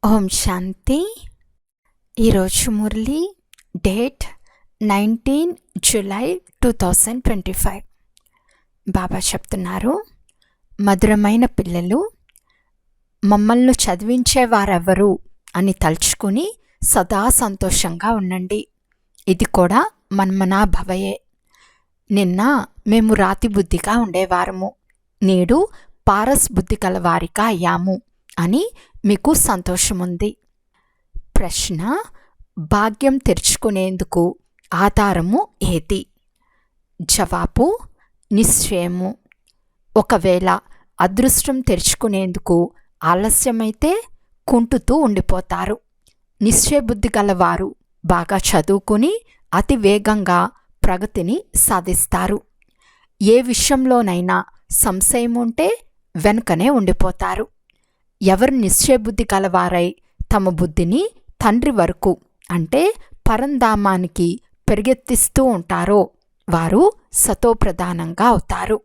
ఓం శాంతి. ఈరోజు Murali date 19 July 2025. బాబా చెప్తున్నారు, మధురమైన పిల్లలు, మమ్మల్ని చదివించేవారెవరు అని తలుచుకుని సదా సంతోషంగా ఉండండి. ఇది కూడా మన్మనా భవయే. నిన్న మేము రాతి బుద్ధిగా ఉండేవారము, నేడు పారస్ బుద్ధి కలవారిగా అయ్యాము అని మీకు సంతోషముంది. ప్రశ్న: భాగ్యం తెరుచుకునేందుకు ఆధారము ఏది? జవాబు: నిశ్చయము. ఒకవేళ అదృష్టం తెరుచుకునేందుకు ఆలస్యమైతే కుంటుతూ ఉండిపోతారు. నిశ్చయబుద్ధి గలవారు బాగా చదువుకుని అతి వేగంగా ప్రగతిని సాధిస్తారు. ఏ విషయంలోనైనా సంశయం ఉంటే వెనుకనే ఉండిపోతారు. ఎవరు నిశ్చయబుద్ధి కలవారై తమ బుద్ధిని తండ్రి వరకు అంటే పరంధామానికి పెరిగెత్తిస్తూ ఉంటారో వారు సతోప్రధానంగా అవుతారు.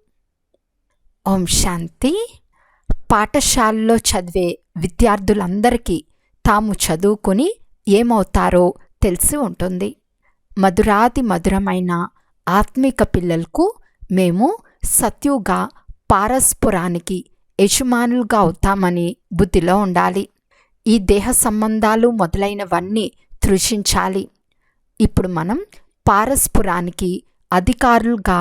ఓం శాంతి. పాఠశాలలో చదివే విద్యార్థులందరికీ తాము చదువుకుని ఏమవుతారో తెలిసి ఉంటుంది. మధురాతి మధురమైన ఆత్మిక పిల్లలకు మేము సత్యుగ పారస్పురానికి యజమానులుగా అవుతామని బుద్ధిలో ఉండాలి. ఈ దేహ సంబంధాలు మొదలైనవన్నీ తృషించాలి. ఇప్పుడు మనం పారస్పురానికి అధికారులుగా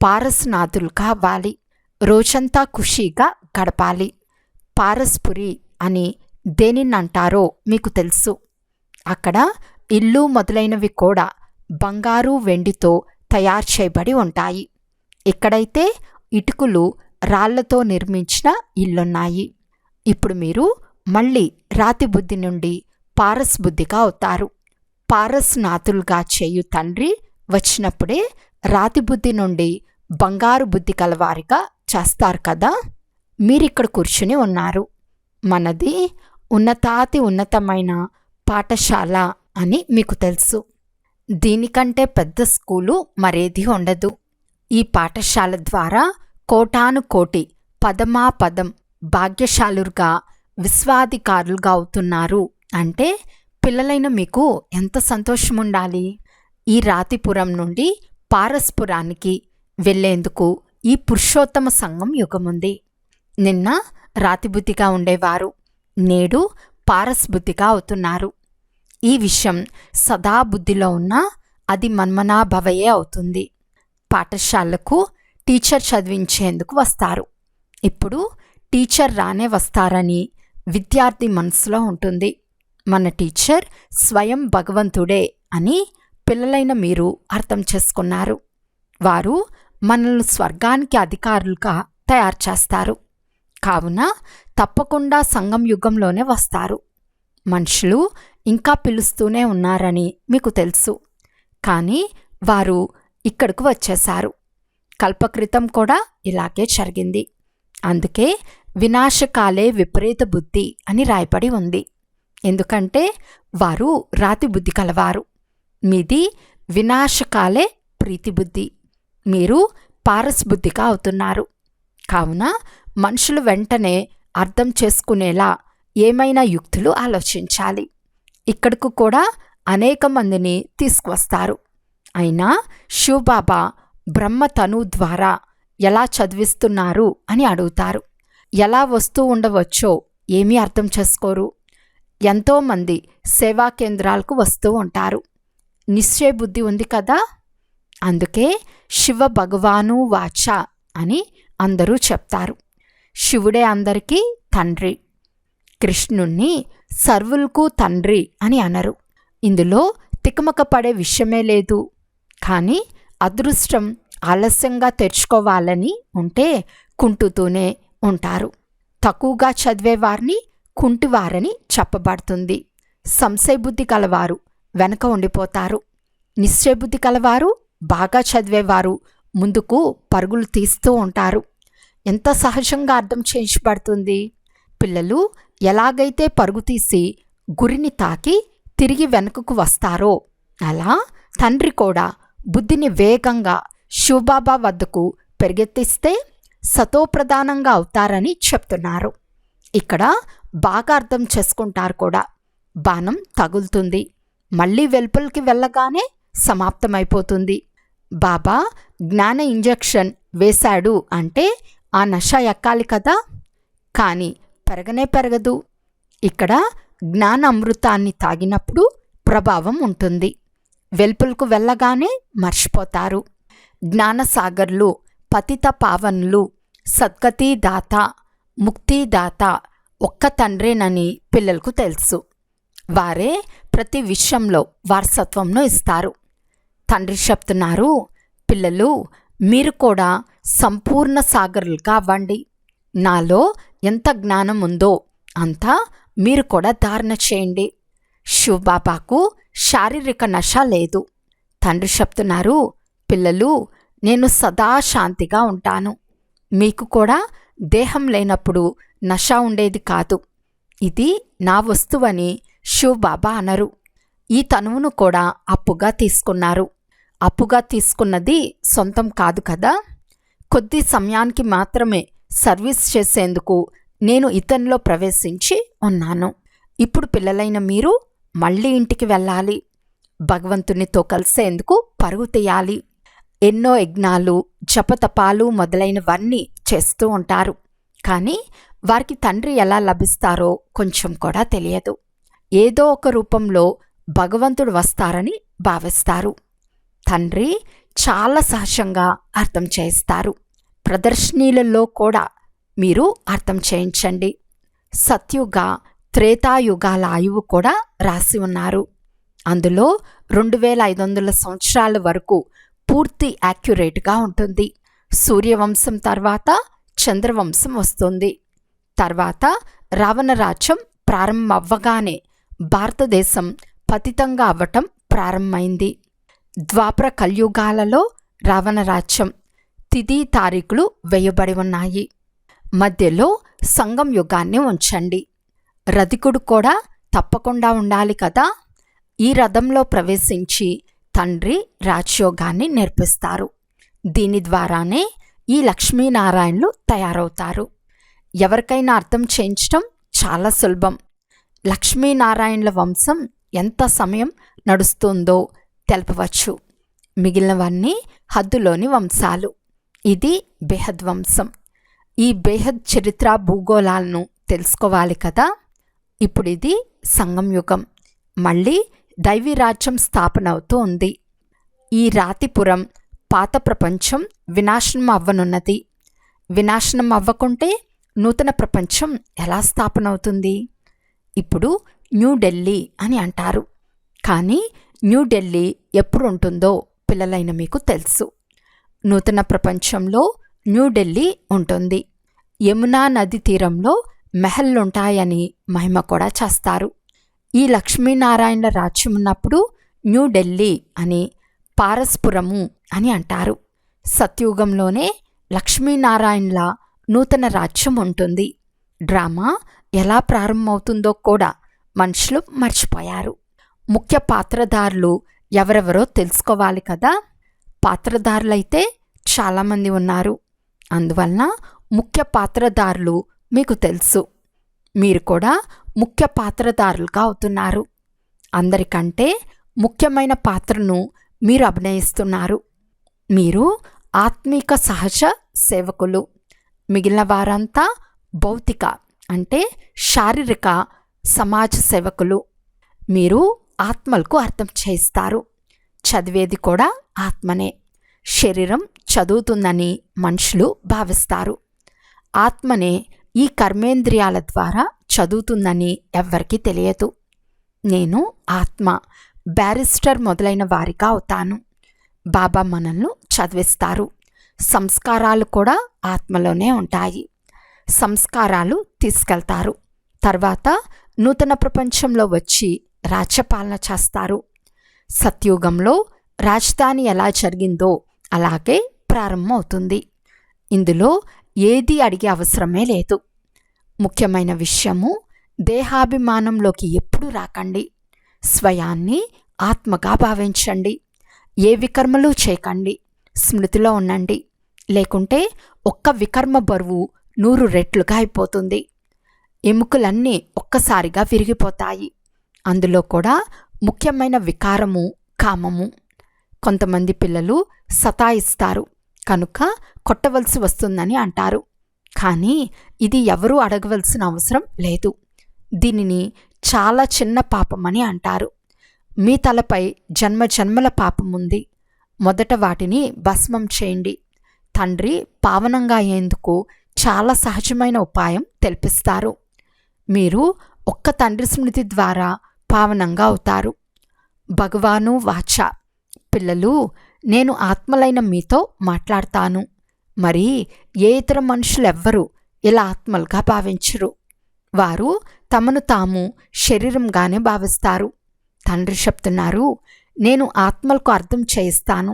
పారస్నాథులుగా అవ్వాలి. రోజంతా ఖుషీగా గడపాలి. పారస్పురి అని దేనినంటారో మీకు తెలుసు. అక్కడ ఇల్లు మొదలైనవి కూడా బంగారు వెండితో తయారు చేయబడి ఉంటాయి. ఇక్కడైతే ఇటుకలు రాళ్లతో నిర్మించిన ఇల్లున్నాయి. ఇప్పుడు మీరు మళ్ళీ రాతి బుద్ధి నుండి పారస్ బుద్ధిగా అవుతారు. పారస్నాథులుగా చేయు తండ్రి వచ్చినప్పుడే రాతి బుద్ధి నుండి బంగారు బుద్ధి కలవారిగా చేస్తారు కదా. మీరిక్కడ కూర్చుని ఉన్నారు. మనది ఉన్నతాతి ఉన్నతమైన పాఠశాల అని మీకు తెలుసు. దీనికంటే పెద్ద స్కూలు మరేది ఉండదు. ఈ పాఠశాల ద్వారా కోటాను కోటి పదమాపదం భాగ్యశాలురుగా విశ్వాధికారులుగా అవుతున్నారు అంటే పిల్లలైన మీకు ఎంత సంతోషముండాలి. ఈ రాతిపురం నుండి పారస్పురానికి వెళ్లేందుకు ఈ పురుషోత్తమ సంఘం యుగముంది. నిన్న రాతిబుద్ధిగా ఉండేవారు, నేడు పారస్బుద్ధిగా అవుతున్నారు. ఈ విషయం సదా బుద్ధిలో ఉన్నా అది మన్మనాభవయే అవుతుంది. పాఠశాలకు టీచర్ చదివించేందుకు వస్తారు. ఇప్పుడు టీచర్ రానే వస్తారని విద్యార్థి మనసులో ఉంటుంది. మన టీచర్ స్వయం భగవంతుడే అని పిల్లలైన మీరు అర్థం చేసుకున్నారు. వారు మనల్ని స్వర్గానికి అధికారులుగా తయారు చేస్తారు. కావున తప్పకుండా సంగం యుగంలోనే వస్తారు. మనుషులు ఇంకా పిలుస్తూనే ఉన్నారని మీకు తెలుసు, కానీ వారు ఇక్కడకు వచ్చేశారు. కల్పకృతం కూడా ఇలాగే జరిగింది. అందుకే వినాశకాలే విపరీత బుద్ధి అని రాయబడి ఉంది. ఎందుకంటే వారు రాతి బుద్ధి కలవారు. మీది వినాశకాలే ప్రీతి బుద్ధి. మీరు పారస్ బుద్ధిగా అవుతున్నారు. కావున మనుషులు వెంటనే అర్థం చేసుకునేలా ఏమైనా యుక్తులు ఆలోచించాలి. ఇక్కడకు కూడా అనేక మందిని తీసుకువస్తారు. అయినా శివబాబా బ్రహ్మతను ద్వారా ఎలా చదివిస్తున్నారు అని అడుగుతారు. ఎలా వస్తూ ఉండవచ్చో ఏమీ అర్థం చేసుకోరు. ఎంతోమంది సేవా కేంద్రాలకు వస్తూ ఉంటారు. నిశ్చయ బుద్ధి ఉంది కదా, అందుకే శివ భగవాను వాచ అని అందరూ చెప్తారు. శివుడే అందరికీ తండ్రి. కృష్ణుణ్ణి సర్వులకు తండ్రి అని అనరు. ఇందులో తికమక పడే విషయమే లేదు. కానీ అదృష్టం ఆలస్యంగా తెరుచుకోవాలని ఉంటే కుంటుతూనే ఉంటారు. తక్కువగా చదివేవారిని కుంటివారని చెప్పబడుతుంది. సంశయబుద్ధి కలవారు వెనక ఉండిపోతారు. నిశ్చయబుద్ధి కలవారు బాగా చదివేవారు ముందుకు పరుగులు తీస్తూ ఉంటారు. ఎంత సహజంగా అర్థం చేయించబడుతుంది. పిల్లలు ఎలాగైతే పరుగు తీసి గురిని తాకి తిరిగి వెనుకకు వస్తారో అలా తండ్రి కూడా బుద్ధిని వేగంగా శివబాబా వద్దకు పెరిగెత్తిస్తే సతోప్రధానంగా అవుతారని చెప్తున్నారు. ఇక్కడ బాగా అర్థం చేసుకుంటారు కూడా. బాణం తగులుతుంది, మళ్ళీ వెలుపలికి వెళ్ళగానే సమాప్తమైపోతుంది. బాబా జ్ఞాన ఇంజెక్షన్ వేశాడు అంటే ఆ నష ఎక్కాలి కదా, కానీ పెరగనే పెరగదు. ఇక్కడ జ్ఞాన అమృతాన్ని తాగినప్పుడు ప్రభావం ఉంటుంది, వెలుపలకు వెళ్ళగానే మర్చిపోతారు. జ్ఞానసాగర్లు, పతిత పావనులు, సద్గతిదాత, ముక్తిదాత ఒక్క తండ్రేనని పిల్లలకు తెలుసు. వారే ప్రతి విషయంలో వారసత్వంను ఇస్తారు. తండ్రి చెప్తున్నారు, పిల్లలు మీరు కూడా సంపూర్ణ సాగరులుగా అవ్వండి. నాలో ఎంత జ్ఞానం ఉందో అంతా మీరు కూడా ధారణ చేయండి. శివబాబాకు శారీరక నశ లేదు. తండ్రి చెప్తున్నారు, పిల్లలు నేను సదా శాంతిగా ఉంటాను. మీకు కూడా దేహం లేనప్పుడు నశ ఉండేది కాదు. ఇది నా వస్తువని శివబాబా అనరు. ఈ తనువును కూడా అప్పుగా తీసుకున్నారు. అప్పుగా తీసుకున్నది సొంతం కాదు కదా. కొద్ది సమయానికి మాత్రమే సర్వీస్ చేసేందుకు నేను ఇతనిలో ప్రవేశించి ఉన్నాను. ఇప్పుడు పిల్లలైన మీరు మళ్ళీ ఇంటికి వెళ్ళాలి. భగవంతునితో కలిసేందుకు పరుగు తీయాలి. ఎన్నో యజ్ఞాలు, జపతపాలు మొదలైనవన్నీ చేస్తూ ఉంటారు. కానీ వారికి తండ్రి ఎలా లభిస్తారో కొంచెం కూడా తెలియదు. ఏదో ఒక రూపంలో భగవంతుడు వస్తారని భావిస్తారు. తండ్రి చాలా సహజంగా అర్థం చేయిస్తారు. ప్రదర్శనీలలో కూడా మీరు అర్థం చేయించండి. సత్యుగ, త్రేతాయుగాల ఆయువు కూడా రాసి ఉన్నారు. అందులో 2500 సంవత్సరాల వరకు పూర్తి యాక్యురేట్గా ఉంటుంది. సూర్యవంశం తర్వాత చంద్రవంశం వస్తుంది. తర్వాత రావణ రాజ్యం ప్రారంభమవ్వగానే భారతదేశం పతితంగా అవ్వటం ప్రారంభమైంది. ద్వాపర కలియుగాలలో రావణ రాజ్యం తిథి తారీఖులు వేయబడి ఉన్నాయి. మధ్యలో సంగం యుగాన్ని ఉంచండి. రధికుడు కూడా తప్పకుండా ఉండాలి కదా. ఈ రథంలో ప్రవేశించి తండ్రి రాజయోగాన్ని నేర్పిస్తారు. దీని ద్వారానే ఈ లక్ష్మీనారాయణలు తయారవుతారు. ఎవరికైనా అర్థం చేయించడం చాలా సులభం. లక్ష్మీనారాయణల వంశం ఎంత సమయం నడుస్తుందో తెలపవచ్చు. మిగిలినవన్నీ హద్దులోని వంశాలు. ఇది బేహద్ వంశం. ఈ బేహద్ చరిత్ర భూగోళాలను తెలుసుకోవాలి కదా. ఇప్పుడు ఇది సంగం యుగం. మళ్ళీ దైవీరాజ్యం స్థాపన అవుతూ ఉంది. ఈ రాతిపురం పాత ప్రపంచం వినాశనం అవ్వనున్నది. వినాశనం అవ్వకుంటే నూతన ప్రపంచం ఎలా స్థాపన అవుతుంది? ఇప్పుడు న్యూఢిల్లీ అని అంటారు, కానీ న్యూఢిల్లీ ఎప్పుడు ఉంటుందో పిల్లలైన మీకు తెలుసు. నూతన ప్రపంచంలో న్యూఢిల్లీ ఉంటుంది. యమునా నది తీరంలో మెహల్లుంటాయని మహిమ కూడా చేస్తారు. ఈ లక్ష్మీనారాయణల రాజ్యం ఉన్నప్పుడు న్యూఢిల్లీ అని, పారస్పురము అని అంటారు. సత్యుగంలోనే లక్ష్మీనారాయణల నూతన రాజ్యం ఉంటుంది. డ్రామా ఎలా ప్రారంభమవుతుందో కూడా మనుషులు మర్చిపోయారు. ముఖ్య పాత్రధారులు ఎవరెవరో తెలుసుకోవాలి కదా. పాత్రధారులైతే చాలామంది ఉన్నారు. అందువలన ముఖ్య పాత్రధారులు మీకు తెలుసు. మీరు కూడా ముఖ్య పాత్రధారులుగా అవుతున్నారు. అందరికంటే ముఖ్యమైన పాత్రను మీరు అభినయిస్తున్నారు. మీరు ఆత్మీక సహజ సేవకులు. మిగిలిన వారంతా భౌతిక అంటే శారీరక సమాజ సేవకులు. మీరు ఆత్మలకు అర్థం చేయిస్తారు. చదివేది కూడా ఆత్మనే. శరీరం చదువుతుందని మనుషులు భావిస్తారు. ఆత్మనే ఈ కర్మేంద్రియాల ద్వారా చదువుతుందని ఎవ్వరికీ తెలియదు. నేను ఆత్మ, బ్యారిస్టర్ మొదలైన వారిగా అవుతాను. బాబా మనల్ని చదివిస్తారు. సంస్కారాలు కూడా ఆత్మలోనే ఉంటాయి. సంస్కారాలు తీసుకెళ్తారు. తర్వాత నూతన ప్రపంచంలో వచ్చి రాజ్యపాలన చేస్తారు. సత్యుగంలో రాజధాని ఎలా జరిగిందో అలాగే ప్రారంభమవుతుంది. ఇందులో ఏది అడిగే అవసరమే లేదు. ముఖ్యమైన విషయము, దేహాభిమానంలోకి ఎప్పుడూ రాకండి. స్వయాన్ని ఆత్మగా భావించండి. ఏ వికర్మలు చేయకండి. స్మృతిలో ఉండండి. లేకుంటే ఒక్క వికర్మ బరువు 100 రెట్లుగా అయిపోతుంది. ఎముకలన్నీ ఒక్కసారిగా విరిగిపోతాయి. అందులో కూడా ముఖ్యమైన వికారము కామము. కొంతమంది పిల్లలు సతాయిస్తారు కనుక కొట్టవలసి వస్తుందని అంటారు. కానీ ఇది ఎవరూ అడగవలసిన అవసరం లేదు. దీనిని చాలా చిన్న పాపమని అంటారు. మీ తలపై జన్మ జన్మల పాపముంది. మొదట వాటిని భస్మం చేయండి. తండ్రి పావనంగా అయ్యేందుకు చాలా సహజమైన ఉపాయం తెలిపిస్తారు. మీరు ఒక్క తండ్రి స్మృతి ద్వారా పావనంగా అవుతారు. భగవాను వాచ, పిల్లలు, నేను ఆత్మలైన మీతో మాట్లాడతాను. మరి ఏ ఇతర మనుషులెవ్వరూ ఇలా ఆత్మలుగా భావించరు. వారు తమను తాము శరీరంగానే భావిస్తారు. తండ్రి చెప్తున్నారు, నేను ఆత్మలకు అర్థం చేయిస్తాను.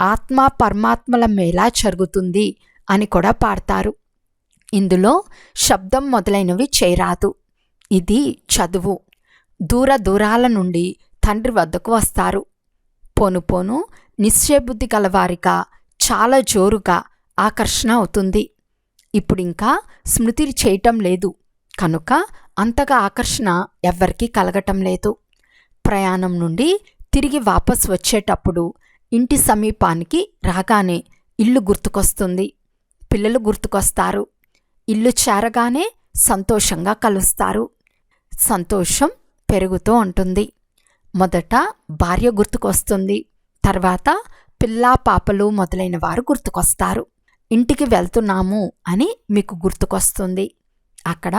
ఆత్మ పరమాత్మల మేలా జరుగుతుంది అని కూడా పాడతారు. ఇందులో శబ్దం మొదలైనవి చేయరాదు. ఇది చదువు. దూర దూరాల నుండి తండ్రి వద్దకు వస్తారు. పోను పోను నిశ్చయబుద్ధి గలవారిగా చాలా జోరుగా ఆకర్షణ అవుతుంది. ఇప్పుడింకా స్మృతి చేయటం లేదు కనుక అంతగా ఆకర్షణ ఎవ్వరికీ కలగటం లేదు. ప్రయాణం నుండి తిరిగి వాపస్ వచ్చేటప్పుడు ఇంటి సమీపానికి రాగానే ఇల్లు గుర్తుకొస్తుంది. పిల్లలు గుర్తుకొస్తారు. ఇల్లు చేరగానే సంతోషంగా కలుస్తారు. సంతోషం పెరుగుతూ ఉంటుంది. మొదట భార్య గుర్తుకొస్తుంది. తర్వాత పిల్లా పాపలు మొదలైన వారు గుర్తుకొస్తారు. ఇంటికి వెళ్తున్నాము అని మీకు గుర్తుకొస్తుంది. అక్కడ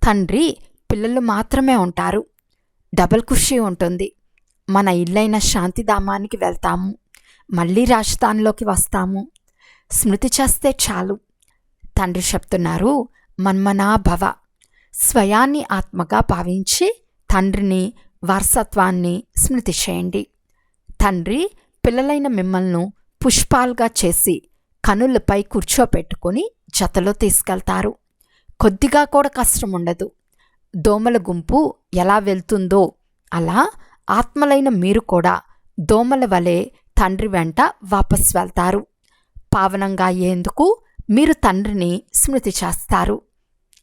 తండ్రి పిల్లలు మాత్రమే ఉంటారు. డబల్ ఖుషీ ఉంటుంది. మన ఇల్లైన శాంతిధామానికి వెళ్తాము, మళ్ళీ రాజధానిలోకి వస్తాము. స్మృతి చేస్తే చాలు. తండ్రి చెప్తున్నారు, మన్మనా భవ. స్వయాన్ని ఆత్మగా భావించి తండ్రిని వారసత్వాన్ని స్మృతి చేయండి. తండ్రి పిల్లలైన మిమ్మల్ని పుష్పాలుగా చేసి కనులపై కూర్చోపెట్టుకుని జతలో తీసుకెళ్తారు. కొద్దిగా కూడా కష్టం ఉండదు. దోమల గుంపు ఎలా వెళ్తుందో అలా ఆత్మలైన మీరు కూడా దోమల వలె తండ్రి వెంట వాపస్ వెళ్తారు. పావనంగా అయ్యేందుకు మీరు తండ్రిని స్మృతి చేస్తారు,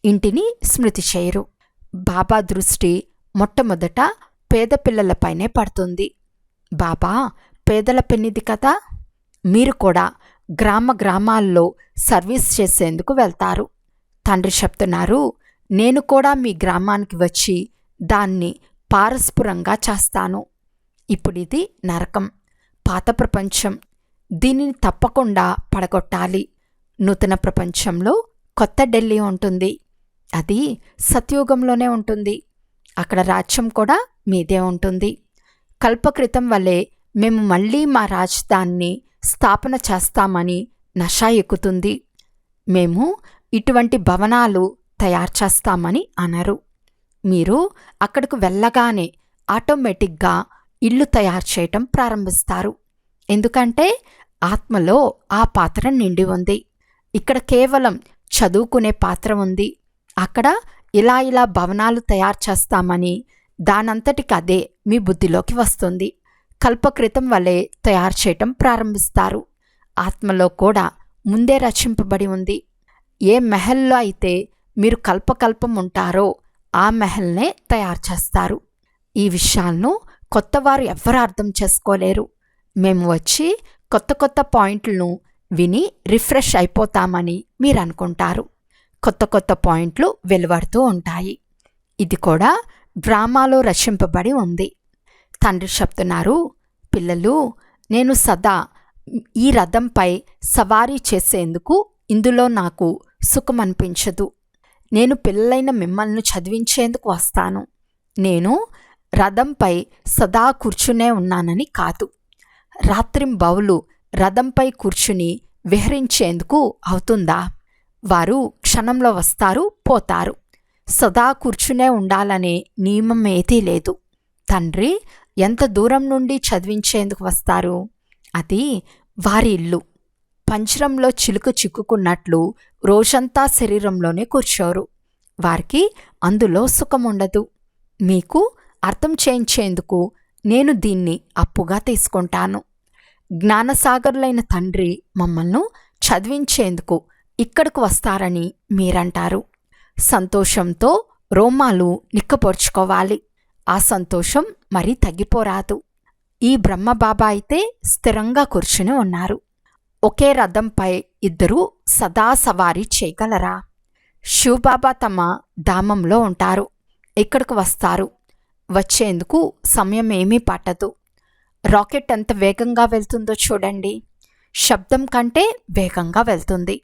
ఇంటిని స్మృతి చేయరు. బాబా దృష్టి మొట్టమొదట పేద పిల్లలపైనే పడుతుంది. బాబా పేదల పెన్నిది కదా. మీరు కూడా గ్రామ గ్రామాల్లో సర్వీస్ చేసేందుకు వెళ్తారు. తండ్రి చెప్తున్నారు, నేను కూడా మీ గ్రామానికి వచ్చి దాన్ని పారస్పురంగా చేస్తాను. ఇప్పుడిది నరకం, పాత ప్రపంచం. దీనిని తప్పకుండా పడగొట్టాలి. నూతన ప్రపంచంలో కొత్త ఢిల్లీ ఉంటుంది. అది సత్యుగంలోనే ఉంటుంది. అక్కడ రాజ్యం కూడా మీదే ఉంటుంది. కల్పకృతం వలె మేము మళ్ళీ మా రాజధానిని స్థాపన చేస్తామని నష ఎక్కుతుంది. మేము ఇటువంటి భవనాలు తయారు చేస్తామని అనరు. మీరు అక్కడకు వెళ్ళగానే ఆటోమేటిక్గా ఇల్లు తయారు చేయటం ప్రారంభిస్తారు. ఎందుకంటే ఆత్మలో ఆ పాత్ర నిండి ఉంది. ఇక్కడ కేవలం చదువుకునే పాత్ర ఉంది. అక్కడ ఇలా ఇలా భవనాలు తయారు చేస్తామని దానంతటికి అదే మీ బుద్ధిలోకి వస్తుంది. కల్పకృతం వలె తయారు చేయటం ప్రారంభిస్తారు. ఆత్మలో కూడా ముందే రచింపబడి ఉంది. ఏ మెహల్లో అయితే మీరు కల్పకల్పం ఉంటారో ఆ మెహల్నే తయారు చేస్తారు. ఈ విషయాలను కొత్తవారు ఎవ్వరూ అర్థం చేసుకోలేరు. మేము వచ్చి కొత్త కొత్త పాయింట్లను విని రిఫ్రెష్ అయిపోతామని మీరు అనుకుంటారు. కొత్త కొత్త పాయింట్లు వెలువడుతూ ఉంటాయి. ఇది కూడా డ్రామాలో రచింపబడి ఉంది. తండ్రి చెప్తున్నారు, పిల్లలు, నేను సదా ఈ రథంపై సవారీ చేసేందుకు ఇందులో నాకు సుఖమనిపించదు. నేను పిల్లలైన మిమ్మల్ని చదివించేందుకు వస్తాను. నేను రథంపై సదా కూర్చునే ఉన్నానని కాదు. రాత్రింబవలు రథంపై కూర్చుని విహరించేందుకు అవుతుందా? వారు క్షణంలో వస్తారు, పోతారు. సదా కూర్చునే ఉండాలనే నియమం ఏదీ లేదు. తండ్రి ఎంత దూరం నుండి చదివించేందుకు వస్తారు? అది వారి ఇల్లు. పంజరంలో చిలుక చిక్కుకున్నట్లు రోజంతా శరీరంలోనే కూర్చోరు. వారికి అందులో సుఖముండదు. మీకు అర్థం చేయించేందుకు నేను దీన్ని అప్పుగా తీసుకుంటాను. జ్ఞానసాగరులైన తండ్రి మమ్మల్ని చదివించేందుకు ఇక్కడకు వస్తారని మీరంటారు. సంతోషంతో రోమాలు నిక్కపొడుచుకోవాలి. ఆ సంతోషం మరీ తగ్గిపోరాదు. ఈ బ్రహ్మబాబా అయితే స్థిరంగా కూర్చుని ఉన్నారు. ఒకే రథంపై ఇద్దరూ సదా సవారీ చేయగలరా? శివబాబా తమ ధామంలో ఉంటారు. ఇక్కడికి వస్తారు. వచ్చేందుకు సమయం ఏమీ పట్టదు. రాకెట్ ఎంత వేగంగా వెళ్తుందో చూడండి. శబ్దం కంటే వేగంగా వెళ్తుంది.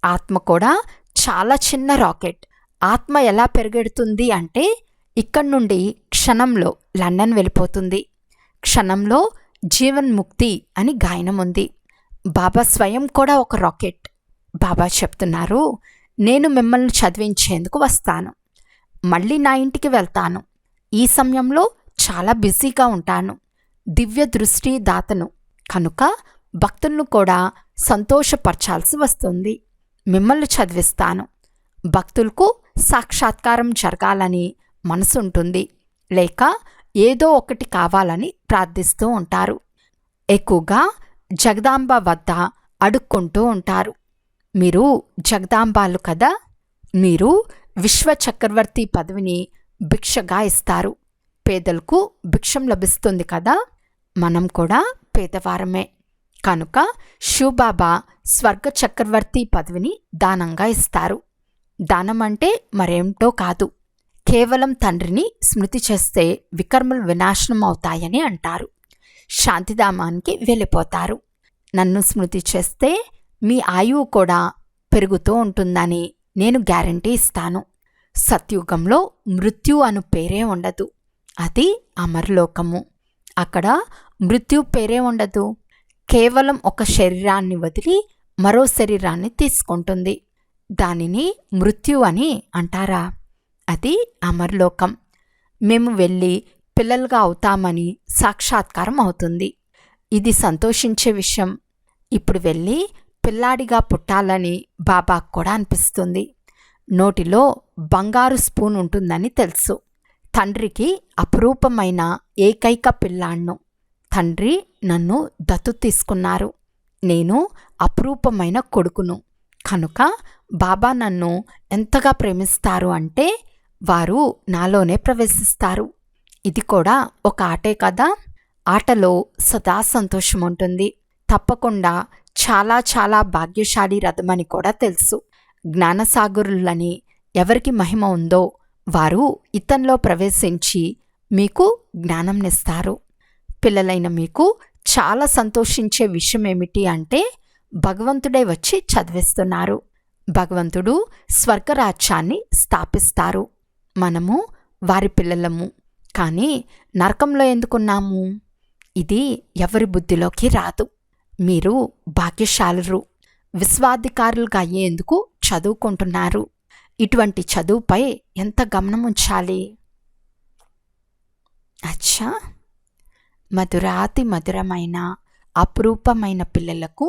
ఆత్మ కూడా చాలా చిన్న రాకెట్. ఆత్మ ఎలా పెరిగెడుతుంది అంటే ఇక్కడి నుండి క్షణంలో లండన్ వెళ్ళిపోతుంది. క్షణంలో జీవన్ముక్తి అని గాయనం ఉంది. బాబా స్వయం కూడా ఒక రాకెట్. బాబా చెప్తున్నారు, నేను మిమ్మల్ని చదివించేందుకు వస్తాను, మళ్ళీ నా ఇంటికి వెళ్తాను. ఈ సమయంలో చాలా బిజీగా ఉంటాను. దివ్య దృష్టి దాతను కనుక భక్తులను కూడా సంతోషపరచాల్సి వస్తుంది. మిమ్మల్ని చదివిస్తాను. భక్తులకు సాక్షాత్కారం జరగాలని మనసుంటుంది, లేక ఏదో ఒకటి కావాలని ప్రార్థిస్తూ ఉంటారు. ఎక్కువగా జగదాంబ వద్ద అడుక్కుంటూ ఉంటారు. మీరు జగదాంబాలు కదా, మీరు విశ్వచక్రవర్తి పదవిని భిక్షగా ఇస్తారు. పేదలకు భిక్షం లభిస్తుంది కదా, మనం కూడా పేదవారమే. కనుక శివబాబా స్వర్గ చక్రవర్తి పదవిని దానంగా ఇస్తారు. దానం అంటే మరేమిటో కాదు, కేవలం తండ్రిని స్మృతి చేస్తే వికర్మలు వినాశనం అవుతాయని అంటారు. శాంతిధామానికి వెళ్ళిపోతారు. నన్ను స్మృతి చేస్తే మీ ఆయువు కూడా పెరుగుతూ ఉంటుందని నేను గ్యారంటీ ఇస్తాను. సత్యుగంలో మృత్యు అను పేరే ఉండదు. అది అమరలోకము. అక్కడ మృత్యు పేరే ఉండదు. కేవలం ఒక శరీరాన్ని వదిలి మరో శరీరాన్ని తీసుకుంటుంది. దానిని మృత్యు అని అంటారా? అది అమరలోకం. మేము వెళ్ళి పిల్లలుగా అవుతామని సాక్షాత్కారం అవుతుంది. ఇది సంతోషించే విషయం. ఇప్పుడు వెళ్ళి పిల్లాడిగా పుట్టాలని బాబాకు కూడా అనిపిస్తుంది. నోటిలో బంగారు స్పూన్ ఉంటుందని తెలుసు. తండ్రికి అపురూపమైన ఏకైక పిల్లాణ్ణు. తండ్రి నన్ను దత్తు తీసుకున్నారు. నేను అపురూపమైన కొడుకును. కనుక బాబా నన్ను ఎంతగా ప్రేమిస్తారు అంటే వారు నాలోనే ప్రవేశిస్తారు. ఇది కూడా ఒక ఆటే కదా. ఆటలో సదా సంతోషం ఉంటుంది. తప్పకుండా చాలా చాలా భాగ్యశాలి రథమని కూడా తెలుసు. జ్ఞానసాగరులని ఎవరికి మహిమ ఉందో వారు ఇతనిలో ప్రవేశించి మీకు జ్ఞానంనిస్తారు. పిల్లలైన మీకు చాలా సంతోషించే విషయం ఏమిటి అంటే భగవంతుడే వచ్చి చదివిస్తున్నారు. భగవంతుడు స్వర్గరాజ్యాన్ని స్థాపిస్తారు. మనము వారి పిల్లలము. కానీ నరకంలో ఎందుకున్నాము? ఇది ఎవరి బుద్ధిలోకి రాదు. మీరు భాగ్యశాలురు. విశ్వాధికారులుగా అయ్యేందుకు చదువుకుంటున్నారు. ఇటువంటి చదువుపై ఎంత గమనం ఉంచాలి? అచ్చా, మధురాతి మధురమైన అపురూపమైన పిల్లలకు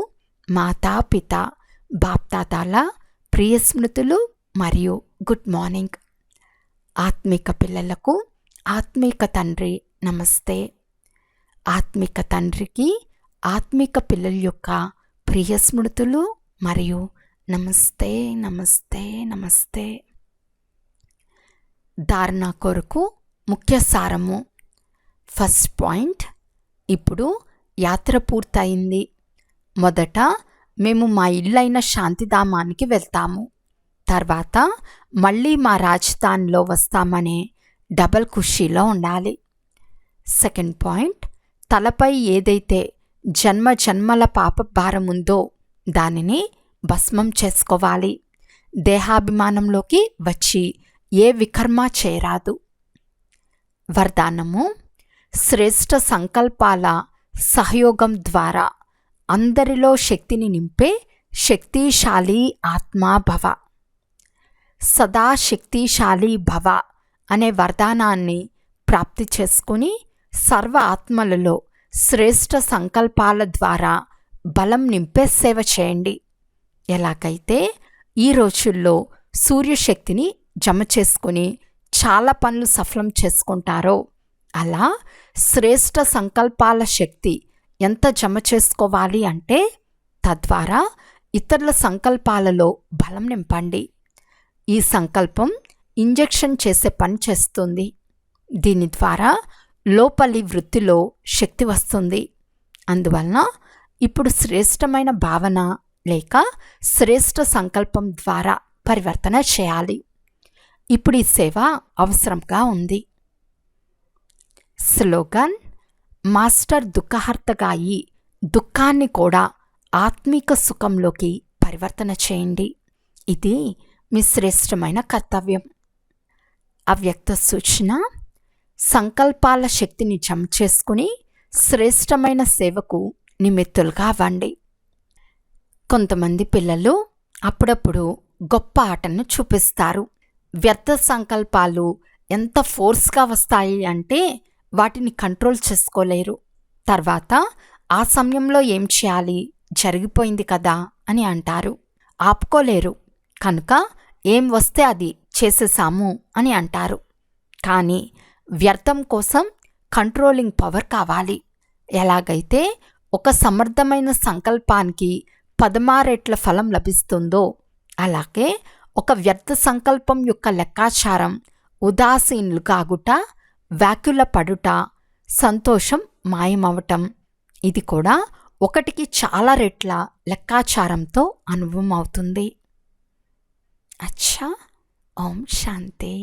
మాతాపిత బాప్తాతాల ప్రియ స్మృతులు మరియు గుడ్ మార్నింగ్. ఆత్మిక పిల్లలకు ఆత్మిక తండ్రి నమస్తే. ఆత్మిక తండ్రికి ఆత్మిక పిల్లల యొక్క ప్రియ స్మృతులు మరియు నమస్తే నమస్తే నమస్తే. ధారణ కొరకు ముఖ్య సారము. ఫస్ట్ పాయింట్, ఇప్పుడు యాత్ర పూర్తయింది. మొదట మేము మా ఇల్లైన శాంతిధామానికి వెళ్తాము. తర్వాత మళ్ళీ మా రాజధానిలో వస్తామనే డబల్ ఖుషీలో ఉండాలి. సెకండ్ పాయింట్, తలపై ఏదైతే జన్మ జన్మల పాప భారం ఉందో దానిని భస్మం చేసుకోవాలి. దేహాభిమానంలోకి వచ్చి ఏ వికర్మ చేయరాదు. వరదానము, శ్రేష్ఠ సంకల్పాల సహయోగం ద్వారా అందరిలో శక్తిని నింపే శక్తిశాలి ఆత్మాభవ. సదా శక్తిశాలి భవ అనే వరదానాన్ని ప్రాప్తి చేసుకుని సర్వ ఆత్మలలో శ్రేష్ఠ సంకల్పాల ద్వారా బలం నింపే సేవ చేయండి. ఎలాగైతే ఈ రోజుల్లో సూర్యశక్తిని జమ చేసుకుని చాలా పనులు సఫలం చేసుకుంటారో అలా శ్రేష్ఠ సంకల్పాల శక్తి ఎంత జమ చేసుకోవాలి అంటే తద్వారా ఇతరుల సంకల్పాలలో బలం నింపండి. ఈ సంకల్పం ఇంజెక్షన్ చేసే పని చేస్తుంది. దీని ద్వారా లోపలి వృత్తిలో శక్తి వస్తుంది. అందువలన ఇప్పుడు శ్రేష్టమైన భావన లేక శ్రేష్ట సంకల్పం ద్వారా పరివర్తన చేయాలి. ఇప్పుడు ఈ సేవ అవసరంగా ఉంది. స్లోగన్: మాస్టర్ దుఃఖహర్తగా అయి దుఃఖాన్ని కూడా ఆత్మిక సుఖంలోకి పరివర్తన చేయండి. ఇది మీ శ్రేష్టమైన కర్తవ్యం. అవ్యక్త సూచన: సంకల్పాల శక్తిని జమ చేసుకుని శ్రేష్టమైన సేవకు నిమిత్తులుగా అవ్వండి. కొంతమంది పిల్లలు అప్పుడప్పుడు గొప్ప ఆటను చూపిస్తారు. వ్యర్థ సంకల్పాలు ఎంత ఫోర్స్గా వస్తాయి అంటే వాటిని కంట్రోల్ చేసుకోలేరు. తర్వాత ఆ సమయంలో ఏం చేయాలి, జరిగిపోయింది కదా అని అంటారు. ఆపుకోలేరు కనుక ఏం వస్తే అది చేసేసాము అని అంటారు. కానీ వ్యర్థం కోసం కంట్రోలింగ్ పవర్ కావాలి. ఎలాగైతే ఒక సమర్థమైన సంకల్పానికి 16 రెట్ల ఫలం లభిస్తుందో అలాగే ఒక వ్యర్థ సంకల్పం యొక్క లెక్కాచారం ఉదాసీనులు కాగుట, వ్యాకుల పడుట, సంతోషం మాయమవటం, ఇది కూడా 1కి చాలా రెట్ల లెక్కాచారంతో అనుభవం అవుతుంది. అచ్చా. ఓం శాంతి.